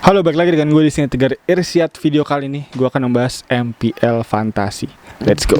Halo, balik lagi dengan gue di sini Tegar Irsyad. Video kali ini gue akan membahas MPL Fantasi. Let's go.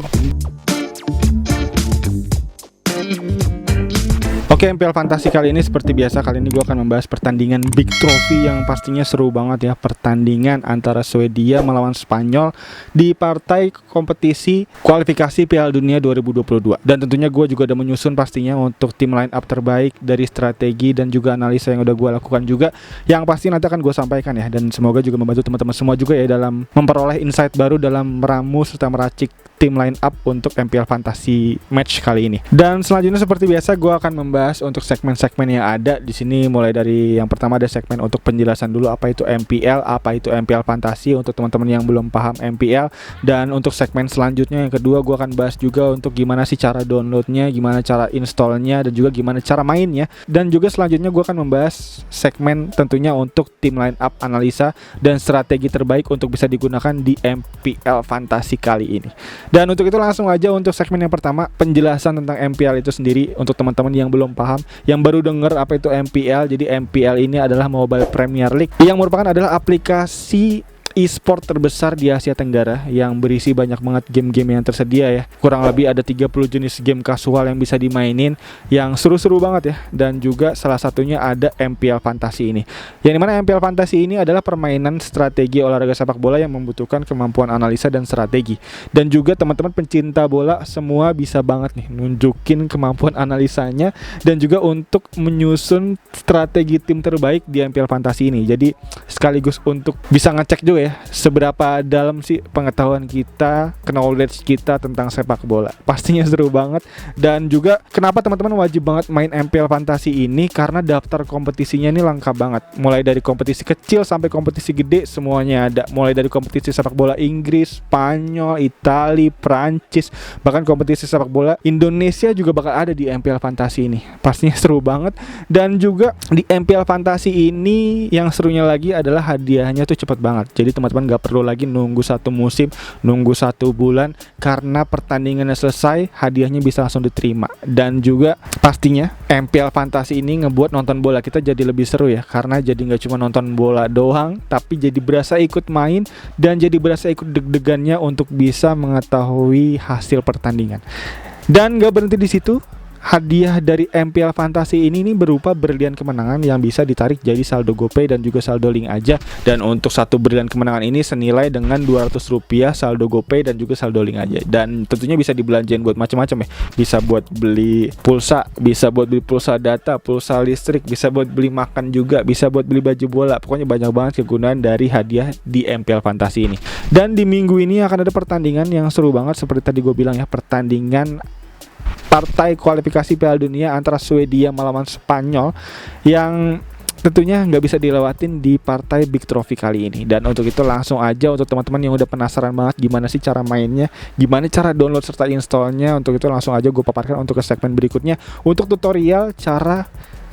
Oke, MPL Fantasi kali ini seperti biasa, kali ini gue akan membahas pertandingan Big Trophy yang pastinya seru banget ya. Pertandingan antara Swedia melawan Spanyol di partai kompetisi kualifikasi Piala Dunia 2022. Dan tentunya gue juga udah menyusun pastinya untuk tim line up terbaik dari strategi dan juga analisa yang udah gue lakukan juga, yang pasti nanti akan gue sampaikan ya. Dan semoga juga membantu teman-teman semua juga ya dalam memperoleh insight baru dalam meramu serta meracik tim line up untuk MPL Fantasi match kali ini. Dan selanjutnya seperti biasa gue akan membahas untuk segmen-segmen yang ada di sini, mulai dari yang pertama ada segmen untuk penjelasan dulu apa itu MPL, apa itu MPL Fantasi untuk teman-teman yang belum paham MPL. Dan untuk segmen selanjutnya yang kedua gue akan bahas juga untuk gimana sih cara downloadnya, gimana cara installnya, dan juga gimana cara mainnya. Dan juga selanjutnya gue akan membahas segmen tentunya untuk tim line up analisa dan strategi terbaik untuk bisa digunakan di MPL Fantasi kali ini. Dan untuk itu langsung aja untuk segmen yang pertama, penjelasan tentang MPL itu sendiri untuk teman-teman yang belum paham, yang baru denger apa itu MPL. Jadi MPL ini adalah Mobile Premier League yang merupakan adalah aplikasi e-sport terbesar di Asia Tenggara yang berisi banyak banget game-game yang tersedia ya. Kurang lebih ada 30 jenis game kasual yang bisa dimainin, yang seru-seru banget ya. Dan juga salah satunya ada MPL Fantasi ini, yang dimana MPL Fantasi ini adalah permainan strategi olahraga sepak bola yang membutuhkan kemampuan analisa dan strategi. Dan juga teman-teman pencinta bola semua bisa banget nih nunjukin kemampuan analisanya dan juga untuk menyusun strategi tim terbaik di MPL Fantasi ini. Jadi sekaligus untuk bisa ngecek juga ya seberapa dalam sih pengetahuan kita, knowledge kita tentang sepak bola. Pastinya seru banget. Dan juga kenapa teman-teman wajib banget main MPL Fantasi ini, karena daftar kompetisinya ini lengkap banget. Mulai dari kompetisi kecil sampai kompetisi gede semuanya ada. Mulai dari kompetisi sepak bola Inggris, Spanyol, Italia, Prancis, bahkan kompetisi sepak bola Indonesia juga bakal ada di MPL Fantasi ini. Pastinya seru banget. Dan juga di MPL Fantasi ini yang serunya lagi adalah hadiahnya tuh cepet banget. Jadi teman-teman gak perlu lagi nunggu satu musim, nunggu 1 bulan, karena pertandingannya selesai hadiahnya bisa langsung diterima. Dan juga pastinya MPL Fantasi ini ngebuat nonton bola kita jadi lebih seru ya, karena jadi gak cuma nonton bola doang, tapi jadi berasa ikut main dan jadi berasa ikut deg-degannya untuk bisa mengetahui hasil pertandingan. Dan gak berhenti di situ. Hadiah dari MPL Fantasi ini berupa berlian kemenangan yang bisa ditarik jadi saldo GoPay dan juga saldo link aja. Dan untuk satu berlian kemenangan ini senilai dengan Rp200 saldo GoPay dan juga saldo link aja. Dan tentunya bisa dibelanjain buat macam-macam ya. Bisa buat beli pulsa, bisa buat beli pulsa data, pulsa listrik, bisa buat beli makan juga, bisa buat beli baju bola. Pokoknya banyak banget kegunaan dari hadiah di MPL Fantasi ini. Dan di minggu ini akan ada pertandingan yang seru banget seperti tadi gue bilang ya, pertandingan partai kualifikasi Piala Dunia antara Swedia melawan Spanyol yang tentunya nggak bisa dilewatin di partai Big Trophy kali ini. Dan untuk itu langsung aja untuk teman-teman yang udah penasaran banget gimana sih cara mainnya, gimana cara download serta installnya, untuk itu langsung aja gue paparkan untuk ke segmen berikutnya untuk tutorial cara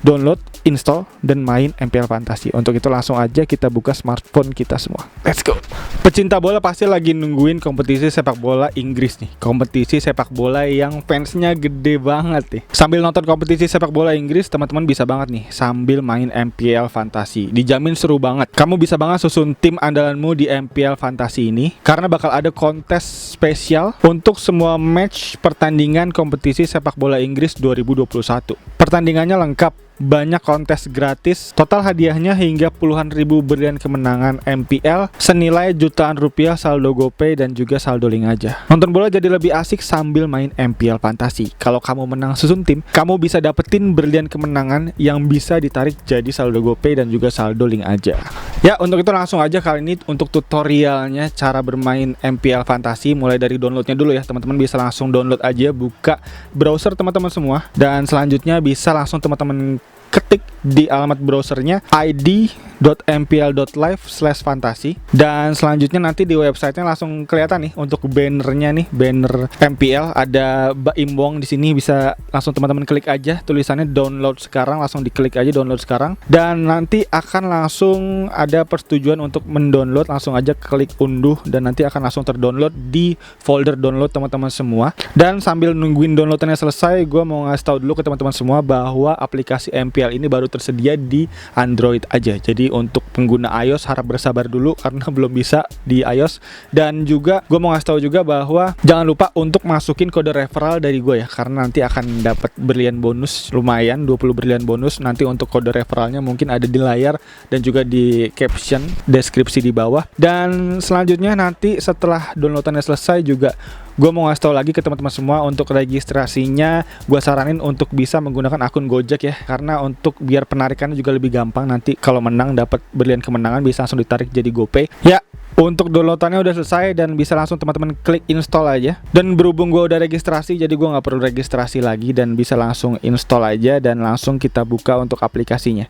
download, install, dan main MPL Fantasi. Untuk itu langsung aja kita buka smartphone kita semua. Let's go. Pecinta bola pasti lagi nungguin kompetisi sepak bola Inggris nih. Kompetisi sepak bola yang fansnya gede banget nih. Sambil nonton kompetisi sepak bola Inggris, teman-teman bisa banget nih sambil main MPL Fantasi. Dijamin seru banget. Kamu bisa banget susun tim andalanmu di MPL Fantasi ini, karena bakal ada kontes spesial untuk semua match pertandingan kompetisi sepak bola Inggris 2021. Pertandingannya lengkap, banyak kontes gratis, total hadiahnya hingga puluhan ribu berlian kemenangan MPL senilai jutaan rupiah saldo GoPay dan juga saldo link aja. Nonton bola jadi lebih asik sambil main MPL Fantasi. Kalau kamu menang susun tim, kamu bisa dapetin berlian kemenangan yang bisa ditarik jadi saldo GoPay dan juga saldo link aja. Ya, untuk itu langsung aja kali ini untuk tutorialnya cara bermain MPL Fantasi, mulai dari downloadnya dulu ya. Teman-teman bisa langsung download aja, buka browser teman-teman semua, dan selanjutnya bisa langsung teman-teman ketik di alamat browsernya id.mpl.live/fantasi. Dan selanjutnya nanti di websitenya langsung kelihatan nih untuk bannernya nih, banner MPL ada Baim Wong di sini, bisa langsung teman-teman klik aja tulisannya download sekarang, langsung diklik aja download sekarang. Dan nanti akan langsung ada persetujuan untuk mendownload, langsung aja klik unduh dan nanti akan langsung terdownload di folder download teman-teman semua. Dan sambil nungguin downloadannya selesai, gue mau ngasih tahu dulu ke teman-teman semua bahwa aplikasi MPL MPL ini baru tersedia di Android aja. Jadi untuk pengguna iOS harap bersabar dulu karena belum bisa di iOS. Dan juga gue mau ngasih tahu juga bahwa jangan lupa untuk masukin kode referral dari gue ya, karena nanti akan dapat berlian bonus lumayan, 20 berlian bonus. Nanti untuk kode referralnya mungkin ada di layar dan juga di caption deskripsi di bawah. Dan selanjutnya nanti setelah downloadannya selesai juga gue mau ngasih tau lagi ke teman-teman semua untuk registrasinya. Gue saranin untuk bisa menggunakan akun Gojek ya, karena untuk biar penarikannya juga lebih gampang. Nanti kalau menang dapat berlian kemenangan bisa langsung ditarik jadi GoPay. Ya, untuk downloadannya udah selesai dan bisa langsung teman-teman klik install aja. Dan berhubung gue udah registrasi, jadi gue nggak perlu registrasi lagi dan bisa langsung install aja dan langsung kita buka untuk aplikasinya.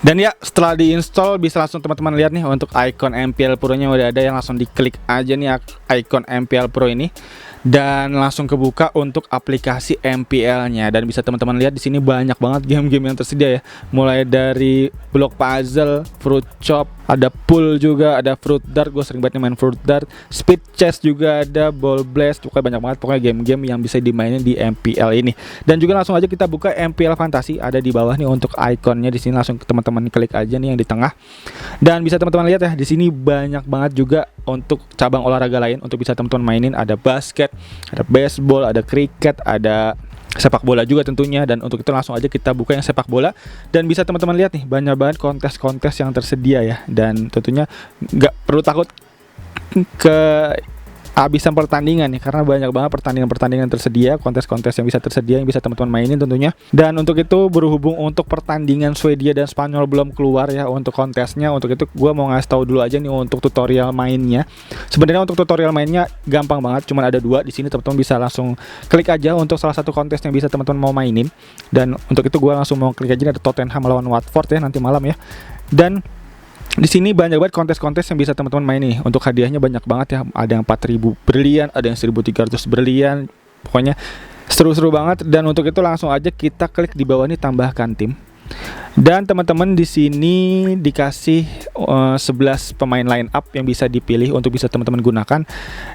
Dan ya, setelah diinstal bisa langsung teman-teman lihat nih untuk icon MPL Pro-nya udah ada, yang langsung diklik aja nih icon MPL Pro ini dan langsung kebuka untuk aplikasi MPL-nya. Dan bisa teman-teman lihat di sini banyak banget game-game yang tersedia ya. Mulai dari Block Puzzle, Fruit Chop, ada Pool juga, ada Fruit Dart, gue sering banget main Fruit Dart, Speed Chess juga ada, Ball Blast, pokoknya banyak banget pokoknya game-game yang bisa dimainin di MPL ini. Dan juga langsung aja kita buka MPL Fantasi, ada di bawah nih untuk ikonnya. Di sini langsung teman-teman klik aja nih yang di tengah. Dan bisa teman-teman lihat ya, di sini banyak banget juga untuk cabang olahraga lain untuk bisa teman-teman mainin. Ada basket, ada baseball, ada kriket, ada sepak bola juga tentunya. Dan untuk itu langsung aja kita buka yang sepak bola. Dan bisa teman-teman lihat nih banyak banget kontes-kontes yang tersedia ya. Dan tentunya nggak perlu takut ke habisan pertandingan nih, karena banyak banget pertandingan-pertandingan tersedia, kontes-kontes yang bisa tersedia yang bisa teman-teman mainin tentunya. Dan untuk itu berhubung untuk pertandingan Swedia dan Spanyol belum keluar ya untuk kontesnya, untuk itu gue mau ngasih tahu dulu aja nih untuk tutorial mainnya. Sebenarnya untuk tutorial mainnya gampang banget, cuma ada 2 di sini. Teman-teman bisa langsung klik aja untuk salah satu kontes yang bisa teman-teman mau mainin. Dan untuk itu gue langsung mau klik aja, ada Tottenham melawan Watford ya nanti malam ya. Dan di sini banyak banget kontes-kontes yang bisa teman-teman main nih. Untuk hadiahnya banyak banget ya. Ada yang 4.000 berlian, ada yang 1.300 berlian. Pokoknya seru-seru banget. Dan untuk itu langsung aja kita klik di bawah nih tambahkan tim. Dan teman-teman di sini dikasih 11 pemain line up yang bisa dipilih untuk bisa teman-teman gunakan.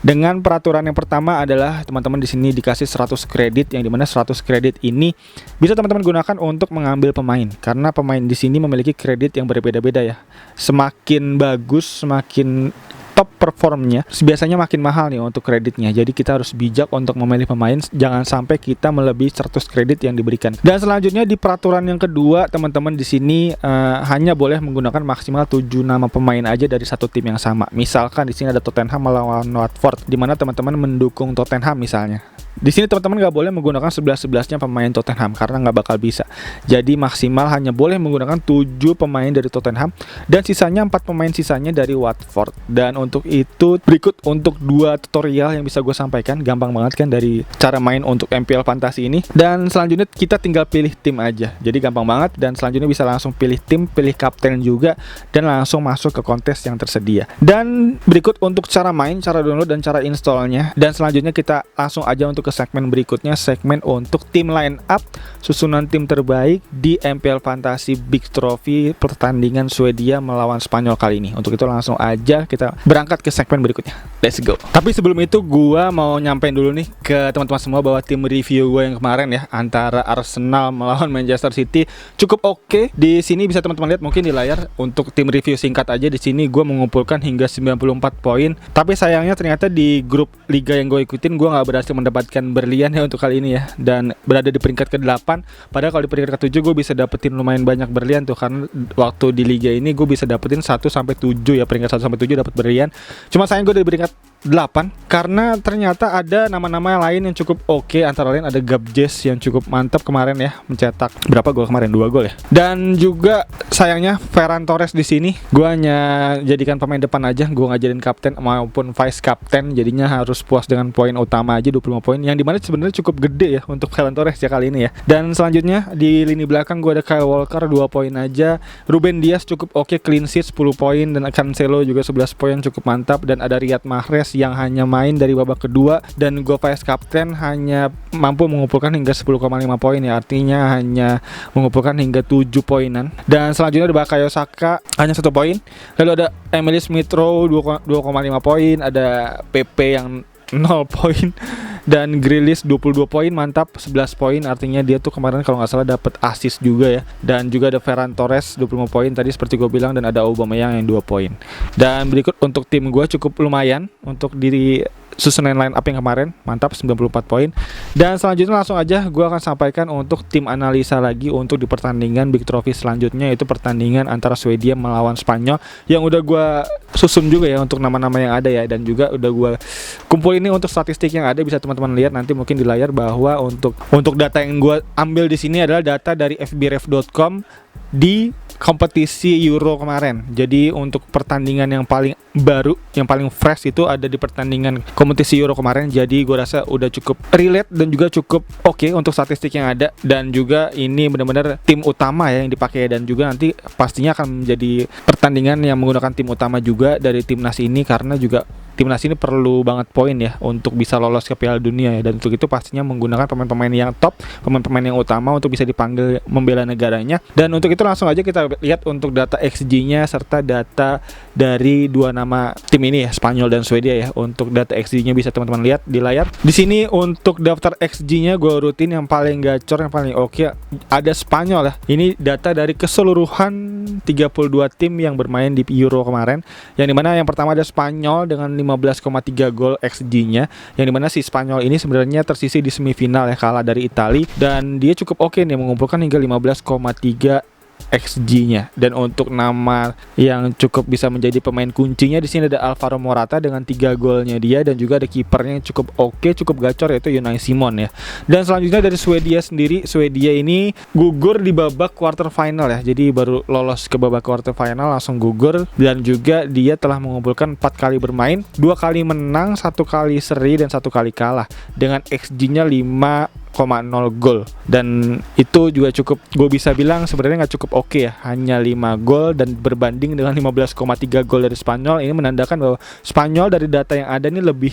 Dengan peraturan yang pertama adalah teman-teman di sini dikasih 100 kredit, yang dimana 100 kredit ini bisa teman-teman gunakan untuk mengambil pemain, karena pemain di sini memiliki kredit yang berbeda-beda ya. Semakin bagus, semakin top performnya biasanya makin mahal nih untuk kreditnya. Jadi kita harus bijak untuk memilih pemain, jangan sampai kita melebihi 100 kredit yang diberikan. Dan selanjutnya di peraturan yang kedua, teman-teman di sini hanya boleh menggunakan maksimal 7 nama pemain aja dari satu tim yang sama. Misalkan di sini ada Tottenham melawan Watford, di mana teman-teman mendukung Tottenham misalnya. Di sini teman-teman nggak boleh menggunakan 11-11-nya pemain Tottenham karena nggak bakal bisa. Jadi maksimal hanya boleh menggunakan 7 pemain dari Tottenham dan sisanya 4 pemain sisanya dari Watford. Dan untuk itu berikut untuk 2 tutorial yang bisa gue sampaikan. Gampang banget kan dari cara main untuk MPL Fantasi ini. Dan selanjutnya kita tinggal pilih tim aja. Jadi gampang banget, dan selanjutnya bisa langsung pilih tim, pilih kapten juga, dan langsung masuk ke kontes yang tersedia. Dan berikut untuk cara main, cara download, dan cara installnya. Dan selanjutnya kita langsung aja untuk ke segmen berikutnya, segmen untuk tim line up, susunan tim terbaik di MPL Fantasi Big Trophy pertandingan Swedia melawan Spanyol kali ini. Untuk itu langsung aja kita berangkat ke segmen berikutnya. Let's go. Tapi sebelum itu gua mau nyampein dulu nih ke teman-teman semua bahwa tim review gue yang kemarin ya antara Arsenal melawan Manchester City cukup oke. Di sini bisa teman-teman lihat mungkin di layar. Untuk tim review singkat aja, di sini gue mengumpulkan hingga 94 poin. Tapi sayangnya ternyata di grup liga yang gue ikutin gue nggak berhasil mendapatkan berlian ya untuk kali ini ya, dan berada di peringkat ke-8. Padahal kalau di peringkat ke-7 gue bisa dapetin lumayan banyak berlian tuh, karena waktu di liga ini gue bisa dapetin 1-7 ya, peringkat 1-7 dapat berlian. Cuma sayang gue di peringkat 8 karena ternyata ada nama-nama lain yang cukup oke. Antara lain ada Gabjes yang cukup mantap kemarin ya, mencetak berapa gol kemarin, 2 gol ya. Dan juga sayangnya Ferran Torres di sini gue hanya jadikan pemain depan aja, gue nggak jadiin kapten maupun vice kapten, jadinya harus puas dengan poin utama aja 25 poin, yang dimana sebenarnya cukup gede ya untuk Ferran Torres ya kali ini ya. Dan selanjutnya di lini belakang gue ada Kyle Walker 2 poin aja, Ruben Dias cukup oke, clean sheet 10 poin, dan Cancelo juga 11 poin cukup mantap. Dan ada Riyad Mahrez yang hanya main dari babak kedua dan gue vice captain hanya mampu mengumpulkan hingga 10,5 poin ya, artinya hanya mengumpulkan hingga 7 poinan. Dan selanjutnya ada Bakayo Saka hanya 1 poin. Lalu ada Emily Smith Rowe 2,5 poin, ada PP yang 0 poin. Dan Grealish 22 poin, mantap, 11 poin, artinya dia tuh kemarin kalau nggak salah dapat assist juga ya. Dan juga ada Ferran Torres 25 poin tadi seperti gue bilang, dan ada Aubameyang yang 2 poin. Dan berikut untuk tim gue cukup lumayan untuk diri susunan line up yang kemarin, mantap, 94 poin. Dan selanjutnya langsung aja gue akan sampaikan untuk tim analisa lagi untuk di pertandingan Big Trophy selanjutnya, yaitu pertandingan antara Swedia melawan Spanyol yang udah gue susun juga ya untuk nama-nama yang ada ya, dan juga udah gue kumpul ini untuk statistik yang ada, bisa teman-teman lihat nanti mungkin di layar bahwa untuk data yang gue ambil di sini adalah data dari fbref.com di kompetisi Euro kemarin. Jadi untuk pertandingan yang paling baru, yang paling fresh itu ada di pertandingan kompetisi Euro kemarin. Jadi gue rasa udah cukup relate dan juga cukup oke untuk statistik yang ada. Dan juga ini benar-benar tim utama ya yang dipakai, dan juga nanti pastinya akan menjadi pertandingan yang menggunakan tim utama juga dari timnas ini, karena juga timnas ini perlu banget poin ya untuk bisa lolos ke Piala Dunia ya, dan untuk itu pastinya menggunakan pemain-pemain yang top, pemain-pemain yang utama untuk bisa dipanggil membela negaranya. Dan untuk itu langsung aja kita lihat untuk data XG-nya serta data dari dua nama tim ini ya, Spanyol dan Swedia ya. Untuk data XG-nya bisa teman-teman lihat di layar. Di sini untuk daftar XG-nya gue rutin yang paling gacor, yang paling oke ada Spanyol ya. Ini data dari keseluruhan 32 tim yang bermain di Euro kemarin, yang dimana yang pertama ada Spanyol dengan 15,3 gol XG-nya, yang dimana si Spanyol ini sebenarnya tersisih di semifinal ya, kalah dari Italia, dan dia cukup oke nih mengumpulkan hingga 15,3 XG-nya. Dan untuk nama yang cukup bisa menjadi pemain kuncinya di sini ada Alvaro Morata dengan 3 golnya dia, dan juga ada kipernya yang cukup oke, cukup gacor, yaitu Unai Simon ya. Dan selanjutnya dari Swedia sendiri, Swedia ini gugur di babak quarter final ya. Jadi baru lolos ke babak quarter final langsung gugur, dan juga dia telah mengumpulkan 4 kali bermain, 2 kali menang, 1 kali seri, dan 1 kali kalah dengan XG-nya 5,0 gol. Dan itu juga cukup, gue bisa bilang sebenarnya nggak cukup oke ya, hanya 5 gol dan berbanding dengan 15,3 gol dari Spanyol. Ini menandakan bahwa Spanyol dari data yang ada ini lebih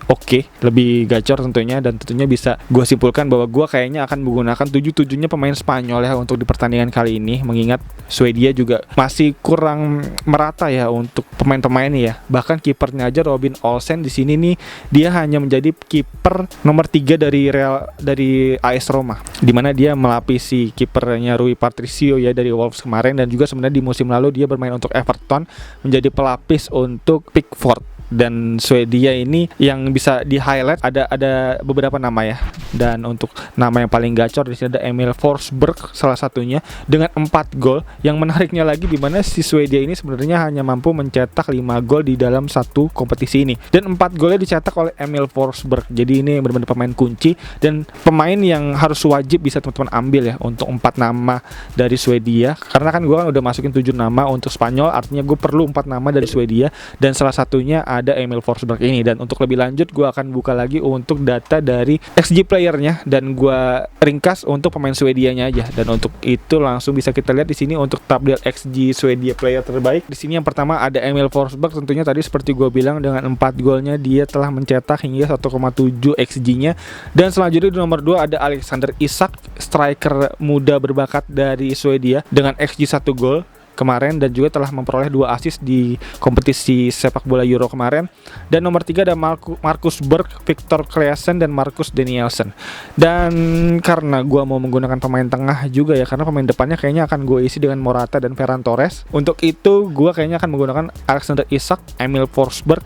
oke, lebih gacor tentunya, dan tentunya bisa gue simpulkan bahwa gue kayaknya akan menggunakan 7-7-nya pemain Spanyol ya untuk di pertandingan kali ini, mengingat Swedia juga masih kurang merata ya untuk pemain-pemain ya. Bahkan kipernya aja Robin Olsen di sini nih, dia hanya menjadi kiper nomor 3 dari AS Roma, dimana dia melapisi kipernya Rui Patricio ya dari Wolves kemarin, dan juga sebenarnya di musim lalu dia bermain untuk Everton menjadi pelapis untuk Pickford. Dan Swedia ini yang bisa di highlight ada beberapa nama ya, dan untuk nama yang paling gacor di sini ada Emil Forsberg salah satunya dengan 4 gol. Yang menariknya lagi di mana si Swedia ini sebenarnya hanya mampu mencetak 5 gol di dalam satu kompetisi ini, dan 4 golnya dicetak oleh Emil Forsberg. Jadi ini benar-benar pemain kunci dan pemain yang harus wajib bisa teman-teman ambil ya untuk 4 nama dari Swedia, karena kan gue kan udah masukin 7 nama untuk Spanyol, artinya gue perlu 4 nama dari Swedia, dan salah satunya ada Emil Forsberg ini. Dan untuk lebih lanjut gue akan buka lagi untuk data dari XG playernya, dan gue ringkas untuk pemain Swedianya aja. Dan untuk itu langsung bisa kita lihat di sini untuk tabel XG Swedia player terbaik. Di sini yang pertama ada Emil Forsberg, tentunya tadi seperti gue bilang dengan 4 golnya dia telah mencetak hingga 1,7 XG-nya. Dan selanjutnya di nomor 2 ada Alexander Isak, striker muda berbakat dari Swedia dengan XG 1 gol kemarin, dan juga telah memperoleh 2 assist di kompetisi sepak bola Euro kemarin. Dan nomor 3 ada Marcus Berg, Victor Claesson, dan Marcus Danielson. Dan karena gue mau menggunakan pemain tengah juga ya, karena pemain depannya kayaknya akan gue isi dengan Morata dan Ferran Torres, untuk itu gue kayaknya akan menggunakan Alexander Isak, Emil Forsberg,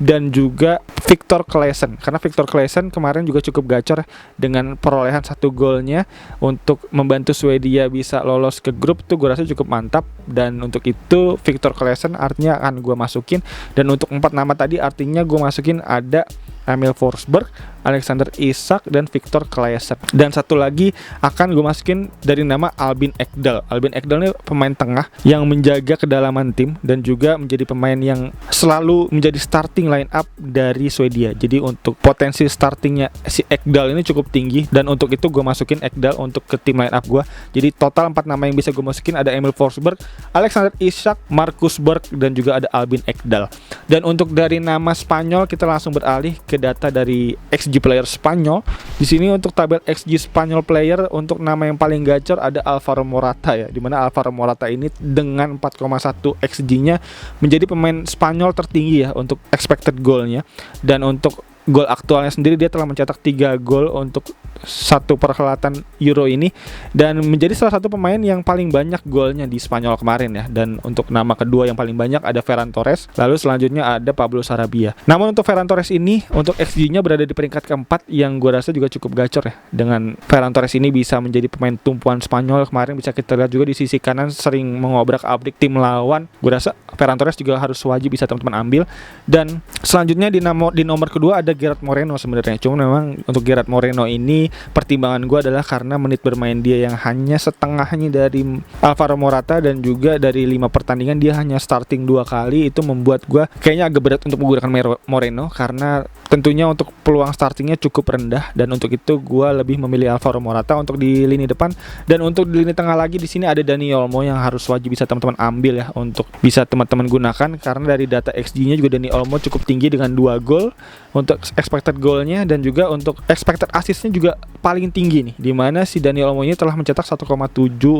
dan juga Victor Claesson, karena Victor Claesson kemarin juga cukup gacor dengan perolehan 1 golnya untuk membantu Swedia bisa lolos ke grup tuh, gue rasa cukup mantap. Dan untuk itu Victor Claesson artinya akan gue masukin, dan untuk 4 nama tadi artinya gue masukin ada Emil Forsberg, Alexander Isak, dan Victor Claesson. Dan satu lagi akan gue masukin dari nama Albin Ekdal. Albin Ekdal ini pemain tengah yang menjaga kedalaman tim, dan juga menjadi pemain yang selalu menjadi starting line up dari Swedia. Jadi untuk potensi startingnya si Ekdal ini cukup tinggi, dan untuk itu gue masukin Ekdal untuk ke tim line up gue. Jadi total 4 nama yang bisa gue masukin ada Emil Forsberg, Alexander Isak, Marcus Berg, dan juga ada Albin Ekdal. Dan untuk dari nama Spanyol kita langsung beralih ke data dari XG player Spanyol. Di sini untuk tabel XG Spanyol player untuk nama yang paling gacor ada Alvaro Morata ya, dimana Alvaro Morata ini dengan 4,1 XG-nya menjadi pemain Spanyol tertinggi ya untuk expected goal-nya. Dan untuk gol aktualnya sendiri dia telah mencetak 3 gol untuk satu perhelatan Euro ini dan menjadi salah satu pemain yang paling banyak golnya di Spanyol kemarin ya. Dan untuk nama kedua yang paling banyak ada Ferran Torres, lalu selanjutnya ada Pablo Sarabia. Namun untuk Ferran Torres ini untuk XG-nya berada di peringkat keempat yang gue rasa juga cukup gacor ya. Dengan Ferran Torres ini bisa menjadi pemain tumpuan Spanyol kemarin, bisa kita lihat juga di sisi kanan sering mengobrak-abrik tim lawan. Gue rasa Ferran Torres juga harus wajib bisa teman-teman ambil. Dan selanjutnya di nomor kedua ada Gerard Moreno sebenarnya. Cuma memang untuk Gerard Moreno ini pertimbangan gue adalah karena menit bermain dia yang hanya setengahnya dari Alvaro Morata dan juga dari 5 pertandingan dia hanya starting 2 kali. Itu membuat gue kayaknya agak berat untuk menggunakan Moreno karena tentunya untuk peluang startingnya cukup rendah, dan untuk itu gue lebih memilih Alvaro Morata untuk di lini depan. Dan untuk di lini tengah lagi di sini ada Dani Olmo yang harus wajib bisa teman-teman ambil ya untuk bisa teman-teman gunakan, karena dari data XG-nya juga Dani Olmo cukup tinggi dengan 2 gol untuk expected goalnya, dan juga untuk expected assist-nya juga paling tinggi nih, dimana si Dani Olmo ini telah mencetak 1,7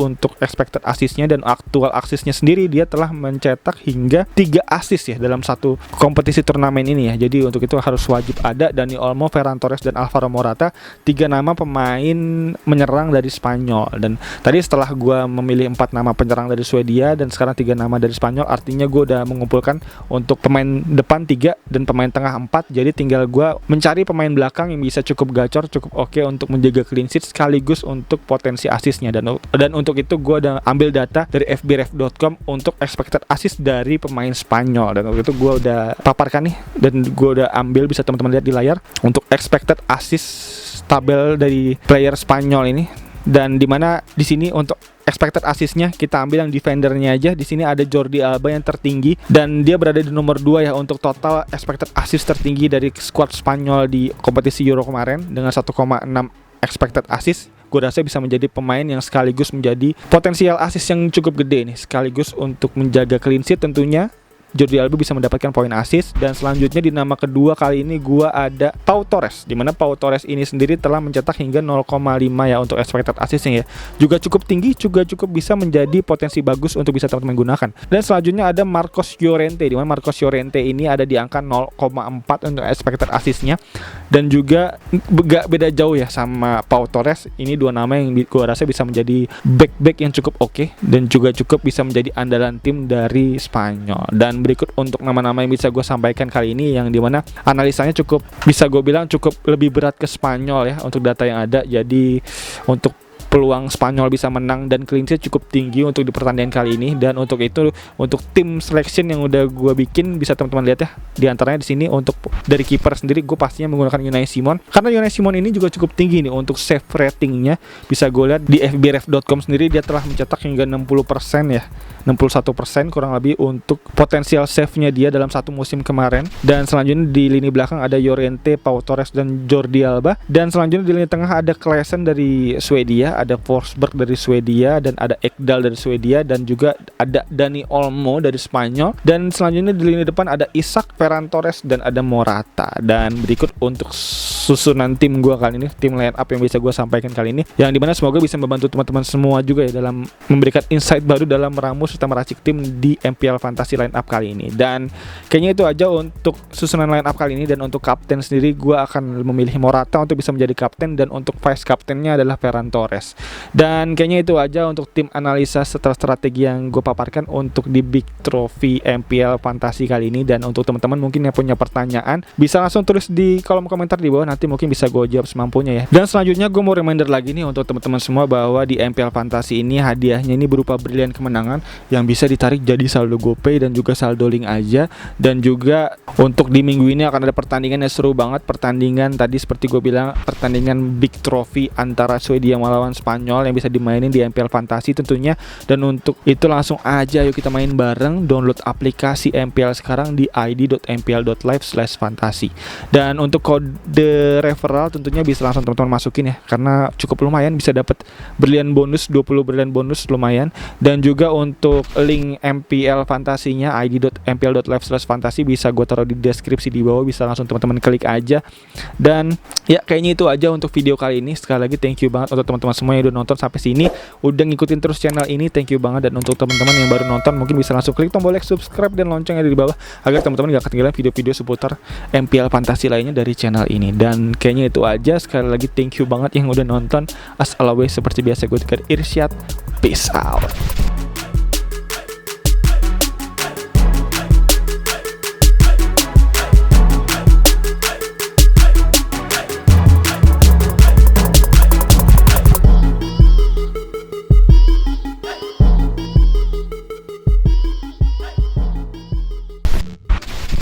untuk expected assist-nya, dan aktual assist-nya sendiri dia telah mencetak hingga 3 assist ya dalam satu kompetisi turnamen ini ya. Jadi untuk itu harus wajib ada Dani Olmo, Ferran Torres, dan Alvaro Morata, 3 nama pemain menyerang dari Spanyol. Dan tadi setelah gue memilih 4 nama penyerang dari Swedia dan sekarang 3 nama dari Spanyol, artinya gue udah mengumpulkan untuk pemain depan 3 dan pemain tengah 4. Jadi tinggal gue mencari pemain belakang yang bisa cukup gacor, cukup oke untuk menjaga clean sheet sekaligus untuk potensi assist-nya. Dan untuk itu gue udah ambil data dari fbref.com untuk expected assist dari pemain Spanyol, dan untuk itu gue udah paparkan nih dan gue udah ambil, bisa teman-teman lihat di layar untuk expected assist tabel dari player Spanyol ini. Dan dimana di sini untuk expected assist-nya kita ambil yang defendernya aja. Di sini ada Jordi Alba yang tertinggi dan dia berada di nomor 2 ya untuk total expected assist tertinggi dari skuad Spanyol di kompetisi Euro kemarin dengan 1,6 expected assist. Gue rasa bisa menjadi pemain yang sekaligus menjadi potensial assist yang cukup gede nih, sekaligus untuk menjaga clean sheet tentunya. Jordi Alba bisa mendapatkan poin assist. Dan selanjutnya di nama kedua kali ini gua ada Pau Torres, dimana Pau Torres ini sendiri telah mencetak hingga 0,5 ya untuk expected assistnya ya, juga cukup tinggi, juga cukup bisa menjadi potensi bagus untuk bisa teman-teman gunakan. Dan selanjutnya ada Marcos Llorente, dimana Marcos Llorente ini ada di angka 0,4 untuk expected assistnya, dan juga gak beda jauh ya sama Pau Torres. Ini 2 nama yang gua rasa bisa menjadi back yang cukup oke dan juga cukup bisa menjadi andalan tim dari Spanyol. Dan berikut untuk nama-nama yang bisa gue sampaikan kali ini, yang dimana analisanya cukup, bisa gue bilang cukup lebih berat ke Spanyol ya untuk data yang ada. Jadi untuk peluang Spanyol bisa menang dan clean sheet cukup tinggi untuk di pertandingan kali ini. Dan untuk itu, untuk tim selection yang udah gue bikin, bisa teman-teman lihat ya. Di antaranya di sini untuk dari kiper sendiri gue pastinya menggunakan Unai Simon, karena Unai Simon ini juga cukup tinggi nih untuk save ratingnya. Bisa gue lihat di fbref.com sendiri dia telah mencetak hingga 60% ya, 61% kurang lebih untuk potensial save-nya dia dalam satu musim kemarin. Dan selanjutnya di lini belakang ada Llorente, Pau Torres, dan Jordi Alba. Dan selanjutnya di lini tengah ada Klaassen dari Swedia, ada Forsberg dari Swedia, dan ada Ekdal dari Swedia, dan juga ada Dani Olmo dari Spanyol. Dan selanjutnya di lini depan ada Isak, Ferran Torres, dan ada Morata. Dan berikut untuk susunan tim gue kali ini, tim line up yang bisa gue sampaikan kali ini, yang dimana semoga bisa membantu teman-teman semua juga ya dalam memberikan insight baru dalam meramus serta meracik tim di MPL Fantasy line up kali ini. Dan kayaknya itu aja untuk susunan line up kali ini. Dan untuk kapten sendiri gue akan memilih Morata untuk bisa menjadi kapten, dan untuk vice kaptennya adalah Ferran Torres. Dan kayaknya itu aja untuk tim analisa setelah strategi yang gue paparkan untuk di Big Trophy MPL Fantasy kali ini. Dan untuk teman-teman mungkin yang punya pertanyaan bisa langsung tulis di kolom komentar di bawah, nanti mungkin bisa gue jawab semampunya ya. Dan selanjutnya gue mau reminder lagi nih untuk teman-teman semua bahwa di MPL Fantasy ini hadiahnya ini berupa brilian kemenangan yang bisa ditarik jadi saldo GoPay dan juga saldo link aja. Dan juga untuk di minggu ini akan ada pertandingan yang seru banget. Pertandingan tadi seperti gue bilang, pertandingan Big Trophy antara Swedia melawan Spanyol yang bisa dimainin di MPL Fantasy tentunya. Dan untuk itu langsung aja yuk kita main bareng. Download aplikasi MPL sekarang di id.mpl.live/fantasy. Dan untuk kode referral tentunya bisa langsung teman-teman masukin ya, karena cukup lumayan, bisa dapat berlian bonus, 20 berlian bonus lumayan. Dan juga untuk link MPL fantasinya id.mpl.live/fantasi bisa gue taruh di deskripsi di bawah, bisa langsung teman-teman klik aja. Dan ya kayaknya itu aja untuk video kali ini. Sekali lagi thank you banget untuk teman-teman semua yang udah nonton sampai sini, udah ngikutin terus channel ini, thank you banget. Dan untuk teman-teman yang baru nonton mungkin bisa langsung klik tombol like, subscribe, dan lonceng ada di bawah agar teman-teman gak ketinggalan video-video seputar MPL fantasi lainnya dari channel ini. Dan kayaknya itu aja. Sekali lagi thank you banget yang udah nonton. As always seperti biasa gue Irsyad, peace out.